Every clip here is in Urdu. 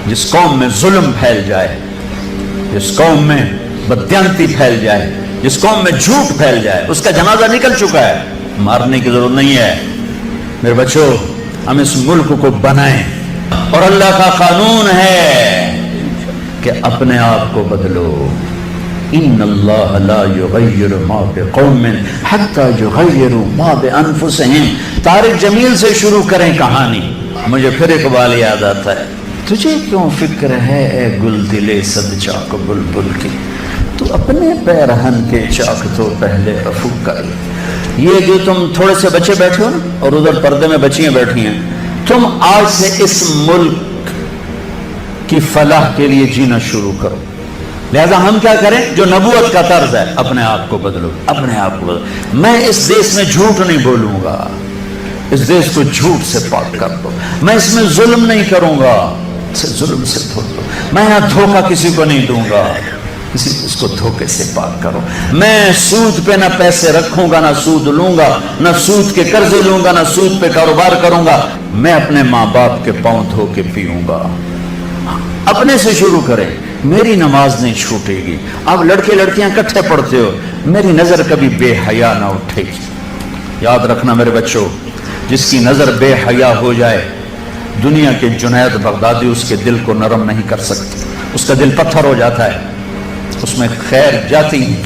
جس قوم میں ظلم پھیل جائے، جس قوم میں بددیانتی پھیل جائے، جس قوم میں جھوٹ پھیل جائے، اس کا جنازہ نکل چکا ہے، مارنے کی ضرورت نہیں ہے۔ میرے بچوں، ہم اس ملک کو بنائیں، اور اللہ کا قانون ہے کہ اپنے آپ کو بدلو۔ ان اللہ لا یغیر ما بقوم حتی یغیروا ما بانفسہم۔ طارق جمیل سے شروع کریں کہانی۔ مجھے پھر اقبال یاد آتا ہے، تجھے کیوں فکر ہے اے گل دلے صد چاک بلبل کی، تو اپنے پیرہن کے چاک تو پہلے رفو کر۔ یہ جو تم تھوڑے سے بچے بیٹھے ہو نا، اور ادھر پردے میں بچیاں بیٹھی ہیں، تم آج سے اس ملک کی فلاح کے لیے جینا شروع کرو۔ لہذا ہم کیا کریں؟ جو نبوت کا طرز ہے، اپنے آپ کو بدلو، اپنے آپ کو بدلو۔ میں اس دیش میں جھوٹ نہیں بولوں گا، اس دیش کو جھوٹ سے پاک کر دو۔ میں اس میں ظلم نہیں کروں گا، ظلم سے دھو دو۔ میں یہاں دھوکہ کسی کو نہیں دوں گا، اس کو دھوکے سے پاک کرو۔ میں سود پہ نہ پیسے رکھوں گا، نہ سود لوں گا، نہ سود کے قرضے لوں گا، نہ سود پہ کاروبار کروں گا۔ میں اپنے ماں باپ کے پاؤں دھو کے پیوں گا۔ اپنے سے شروع کریں۔ میری نماز نہیں چھوٹے گی۔ اب لڑکے لڑکیاں کٹھے پڑھتے ہو، میری نظر کبھی بے حیا نہ اٹھے گی۔ یاد رکھنا میرے بچوں، جس کی نظر بے حیا ہو جائے، دنیا کے جنید بغدادی اس کے دل کو نرم نہیں کر سکتے، اس کا دل پتھر ہو جاتا ہے، اس میں خیر جاتی نہیں۔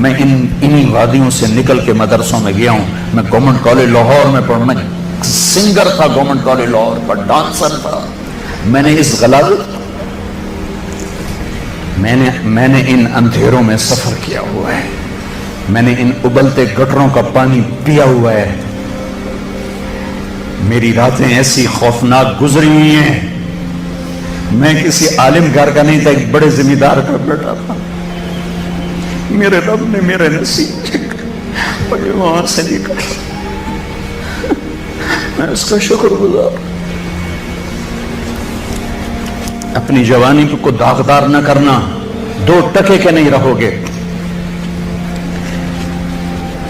میں انہی وادیوں سے نکل کے مدرسوں میں گیا ہوں۔ میں گورنمنٹ کالج لاہور میں پڑھنا، سنگر تھا گورنمنٹ کالج لاہور کا، ڈانسر تھا۔ میں نے اس غلاظت، میں نے ان اندھیروں میں سفر کیا ہوا ہے، میں نے ان ابلتے گٹروں کا پانی پیا ہوا ہے۔ میری راتیں ایسی خوفناک گزری ہوئی ہیں۔ میں کسی عالم گھر کا نہیں تھا، ایک بڑے زمیندار کا بیٹا تھا۔ میرے رب نے میرے نصیب مجھے وہاں سے نکالا، میں اس کا شکر گزار۔ اپنی جوانی کو داغدار نہ کرنا، 2 ٹکے کے نہیں رہو گے۔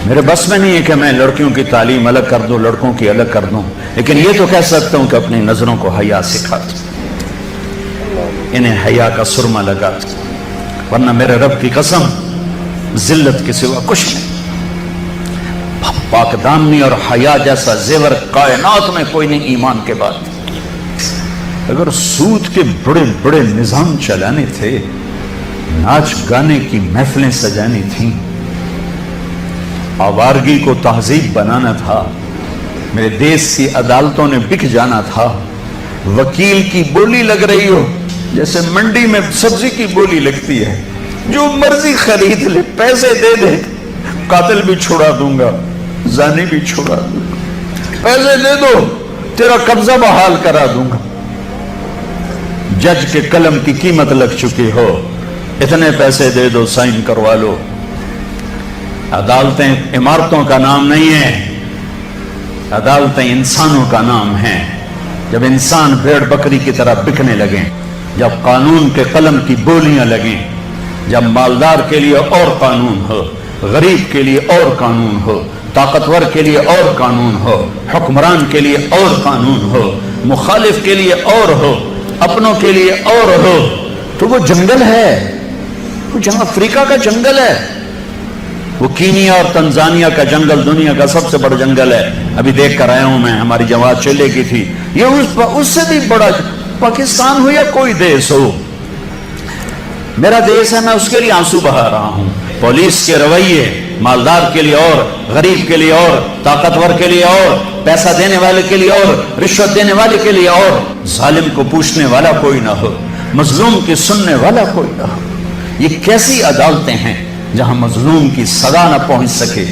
میرے بس میں نہیں ہے کہ میں لڑکیوں کی تعلیم الگ کر دوں، لڑکوں کی الگ کر دوں، لیکن یہ تو کہہ سکتا ہوں کہ اپنی نظروں کو حیا سکھا دوں، انہیں حیا کا سرما لگا دوں، ورنہ میرے رب کی قسم ذلت کے سوا کچھ نہیں۔ پاک دامنی اور حیا جیسا زیور کائنات میں کوئی نہیں ایمان کے بعد۔ اگر سود کے بڑے بڑے نظام چلانے تھے، ناچ گانے کی محفلیں سجانی تھیں، آوارگی کو تہذیب بنانا تھا، میرے دیش کی عدالتوں نے بک جانا تھا، وکیل کی بولی لگ رہی ہو جیسے منڈی میں سبزی کی بولی لگتی ہے، جو مرضی خرید لے، پیسے دے دے، قاتل بھی چھڑا دوں گا، زانی بھی چھڑا دوں گا، پیسے دے دو تیرا قبضہ بحال کرا دوں گا۔ جج کے قلم کی قیمت لگ چکی ہو، اتنے پیسے دے دو، سائن کروا لو۔ عدالتیں عمارتوں کا نام نہیں ہے، عدالتیں انسانوں کا نام ہے۔ جب انسان بھیڑ بکری کی طرح بکنے لگیں، جب قانون کے قلم کی بولیاں لگیں، جب مالدار کے لیے اور قانون ہو، غریب کے لیے اور قانون ہو، طاقتور کے لیے اور قانون ہو، حکمران کے لیے اور قانون ہو، مخالف کے لیے اور ہو، اپنوں کے لیے اور ہو، تو وہ جنگل ہے، وہ جہاں افریقہ کا جنگل ہے، وہ کینیا اور تنزانیہ کا جنگل دنیا کا سب سے بڑا جنگل ہے۔ ابھی دیکھ کر آیا ہوں میں، ہماری جماعت چلے کی تھی، یہ اس سے بھی بڑا پاکستان ہو یا کوئی دیش ہو، میرا دیش ہے، میں اس کے لیے آنسو بہا رہا ہوں۔ پولیس کے رویے مالدار کے لیے اور، غریب کے لیے اور، طاقتور کے لیے اور، پیسہ دینے والے کے لیے اور، رشوت دینے والے کے لیے اور، ظالم کو پوچھنے والا کوئی نہ ہو، مظلوم کی سننے والا کوئی نہ ہو۔ یہ کیسی عدالتیں ہیں جہاں مظلوم کی سزا نہ پہنچ سکے؟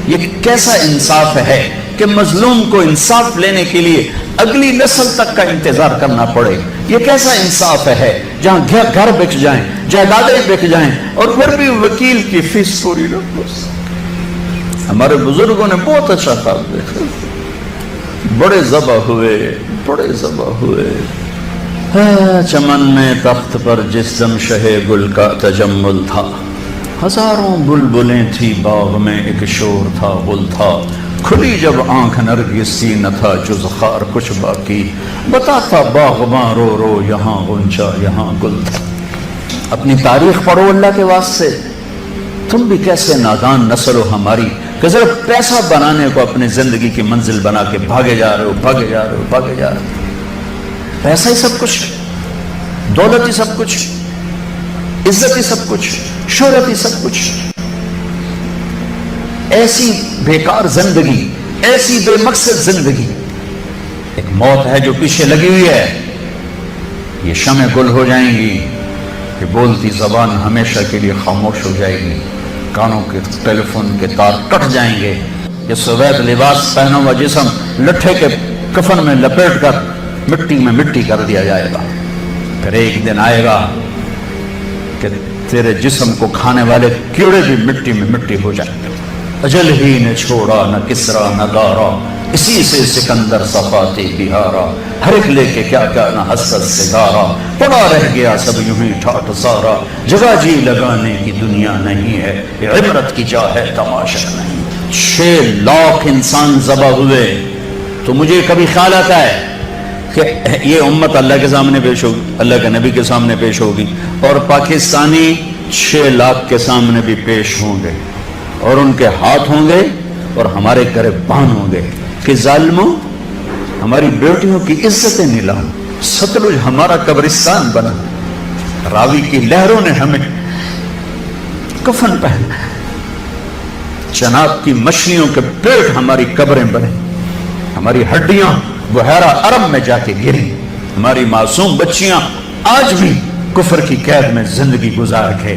یہ کیسا انصاف ہے کہ مظلوم کو انصاف لینے کے لیے اگلی نسل تک کا انتظار کرنا پڑے؟ یہ کیسا انصاف ہے جہاں گھر بک جائیں، جائیدادیں بک جائیں، اور پھر بھی وکیل کی فیس پوری نہ ہو سکے؟ ہمارے بزرگوں نے بہت اچھا خواب دیکھا، بڑے ذبح ہوئے، بڑے ذبح ہوئے۔ چمن میں تخت پر جس دم شہ گل کا تجمل تھا، ہزاروں بلبلیں تھی باغ میں، ایک شور تھا، گل تھا، کھلی جب آنکھ نرگسی نہ تھا جز خار کچھ باقی، بتاتا باغباں رو رو یہاں غنچہ یہاں گل تھا۔ اپنی تاریخ پڑھو اللہ کے واسطے، تم بھی کیسے نادان نسل ہو ہماری کہ صرف پیسہ بنانے کو اپنی زندگی کی منزل بنا کے بھاگے جا رہے ہو، بھاگے جا رہے ہو، بھاگے جا رہے ہو۔ پیسہ ہی سب کچھ، دولت ہی سب کچھ، عزت ہی سب کچھ، شہرت ہی سب کچھ۔ ایسی بیکار زندگی، ایسی بے مقصد زندگی۔ ایک موت ہے جو پیچھے لگی ہوئی ہے، یہ شمع گل ہو جائیں گی کہ بولتی زبان ہمیشہ کے لیے خاموش ہو جائے گی، کانوں کے ٹیلی فون کے تار کٹ جائیں گے، یہ سوید لباس پہنا ہوا جسم لٹھے کے کفن میں لپیٹ کر مٹی میں مٹی کر دیا جائے گا۔ پھر ایک دن آئے گا کہ تیرے جسم کو کھانے والے کیڑے بھی مٹی میں مٹی ہو جائیں گے۔ اجل ہی نے چھوڑا نہ کسرا نہ دارا، اسی سے سکندر صفاتی بہارا، ہر ایک لے کے کیا کیا نہ حسرت سے گارا، پڑا رہ گیا سب یوں ہی ٹھاٹ سارا، جگہ جی لگانے کی دنیا نہیں ہے، یہ عبرت کی جا ہے تماشا نہیں۔ 6 لاکھ انسان ذبح ہوئے تو مجھے کبھی خیال آتا ہے کہ یہ امت اللہ کے سامنے پیش ہوگی، اللہ کے نبی کے سامنے پیش ہوگی، اور پاکستانی 6 لاکھ کے سامنے بھی پیش ہوں گے، اور ان کے ہاتھ ہوں گے اور ہمارے گریبان ہوں گے کہ ظالموں ہماری بیٹیوں کی عزتیں نیلام، ستلج ہمارا قبرستان بنا، راوی کی لہروں نے ہمیں کفن پہنا، چناب کی مچھلیوں کے پیٹ ہماری قبریں بنے، ہماری ہڈیاں بحیرہ عرب میں جا کے گری، ہماری معصوم بچیاں آج بھی کفر کی قید میں زندگی گزار کے،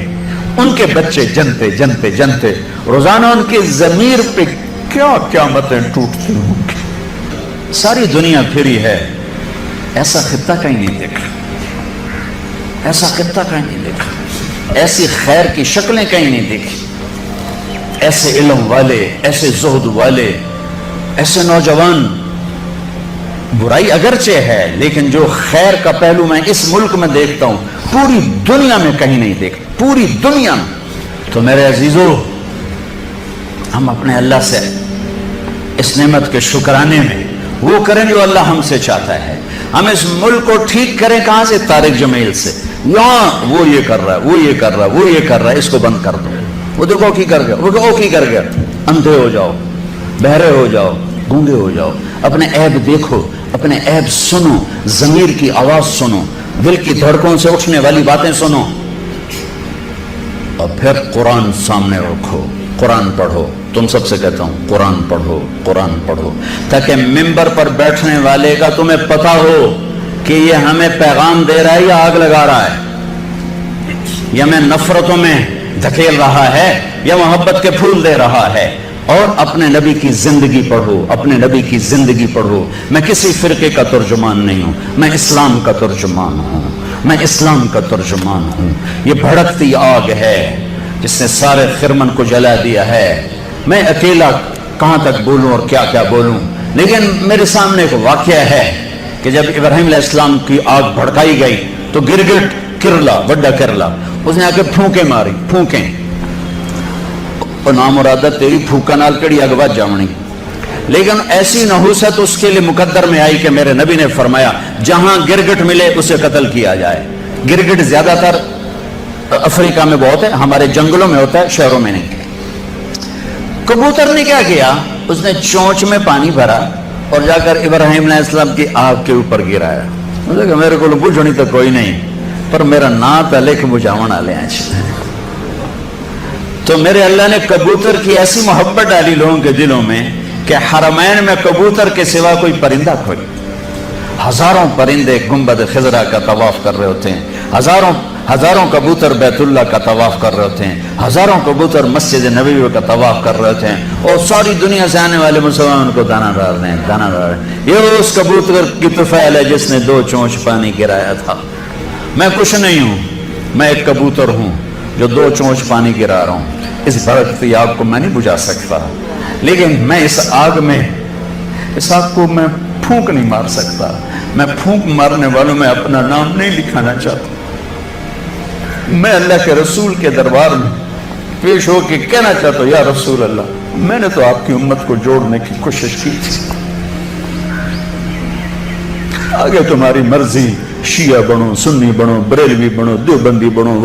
ان کے بچے جنتے جنتے جنتے روزانہ ان کی ضمیر پہ کیا قیامتیں ٹوٹتی ہوں گی۔ ساری دنیا پھری ہے، ایسا خطہ کہیں نہیں دیکھا، ایسا خطہ کہیں نہیں دیکھا، ایسی خیر کی شکلیں کہیں نہیں دیکھی، ایسے علم والے، ایسے زہد والے، ایسے نوجوان۔ برائی اگرچہ ہے لیکن جو خیر کا پہلو میں اس ملک میں دیکھتا ہوں پوری دنیا میں کہیں نہیں دیکھتا، پوری دنیا میں۔ تو میرے عزیزو، ہم اپنے اللہ سے اس نعمت کے شکرانے میں وہ کریں جو اللہ ہم سے چاہتا ہے۔ ہم اس ملک کو ٹھیک کریں کہاں سے؟ طارق جمیل سے۔ یہاں وہ یہ کر رہا ہے، وہ یہ کر رہا ہے، وہ یہ کر رہا ہے، اس کو بند کر دو۔ وہ دیکھو کی کر گیا، وہ کی کر گیا۔ اندھے ہو جاؤ، بہرے ہو جاؤ، گونگے ہو جاؤ، اپنے عیب دیکھو، اپنے عیب سنو، ضمیر کی آواز سنو، دل کی دھڑکوں سے اٹھنے والی باتیں سنو، اور پھر قرآن سامنے رکھو، قرآن پڑھو۔ تم سب سے کہتا ہوں قرآن پڑھو، قرآن پڑھو، تاکہ ممبر پر بیٹھنے والے کا تمہیں پتا ہو کہ یہ ہمیں پیغام دے رہا ہے یا آگ لگا رہا ہے، یا ہمیں نفرتوں میں دھکیل رہا ہے یا محبت کے پھول دے رہا ہے۔ اور اپنے نبی کی زندگی پڑھو، اپنے نبی کی زندگی پڑھو۔ میں کسی فرقے کا ترجمان نہیں ہوں، میں اسلام کا ترجمان ہوں، میں اسلام کا ترجمان ہوں۔ یہ بھڑکتی آگ ہے جس نے سارے خرمن کو جلا دیا ہے۔ میں اکیلا کہاں تک بولوں اور کیا کیا بولوں، لیکن میرے سامنے ایک واقعہ ہے کہ جب ابراہیم علیہ السلام کی آگ بھڑکائی گئی تو گرگٹ کرلا، بڑا کرلا، اس نے آ کے پھونکیں ماری، پھونکیں، اور نام مرادہ تیری پھوکا نال کڑی اگ بچ جاونی۔ لیکن ایسی نحوست اس کے لیے مقدر میں آئی کہ میرے نبی نے فرمایا جہاں گرگٹ ملے اسے قتل کیا جائے۔ گرگٹ زیادہ تر افریقہ میں بہت ہے، ہمارے جنگلوں میں ہوتا ہے، شہروں میں نہیں۔ کبوتر نے کیا کیا؟ اس نے چونچ میں پانی بھرا اور جا کر ابراہیم علیہ السلام کی آگ کے اوپر گرایا۔ مجھے کہ میرے کو بجھنی تو کوئی نہیں، پر میرا نا پہلے کہ بجھاون والے ہیں۔ تو میرے اللہ نے کبوتر کی ایسی محبت ڈالی لوگوں کے دلوں میں کہ حرمین میں کبوتر کے سوا کوئی پرندہ کوئی، ہزاروں پرندے گنبد خضرا کا طواف کر رہے ہوتے ہیں، ہزاروں کبوتر بیت اللہ کا طواف کر رہے ہوتے ہیں، ہزاروں کبوتر مسجد نبوی کا طواف کر رہے ہوتے ہیں، اور ساری دنیا سے آنے والے مسلمان کو دانا ڈال رہے ہیں، دانا ڈال رہے ہیں۔ یہ اس کبوتر کی طفیل ہے جس نے 2 چونچ پانی گرایا تھا۔ میں کچھ نہیں ہوں، میں ایک کبوتر ہوں جو 2 چونچ پانی گرا رہا ہوں۔ اس بھڑکتی آگ کو میں نہیں بجھا سکتا، لیکن میں اس آگ کو میں پھونک نہیں مار سکتا۔ میں پھونک مارنے والوں میں اپنا نام نہیں لکھانا چاہتا۔ میں اللہ کے رسول کے دربار میں پیش ہو کے کہنا چاہتا ہوں یا رسول اللہ میں نے تو آپ کی امت کو جوڑنے کی کوشش کی تھی، آگے تمہاری مرضی، شیعہ بنو، سنی بنو، بریلوی بنو، دیوبندی بنو،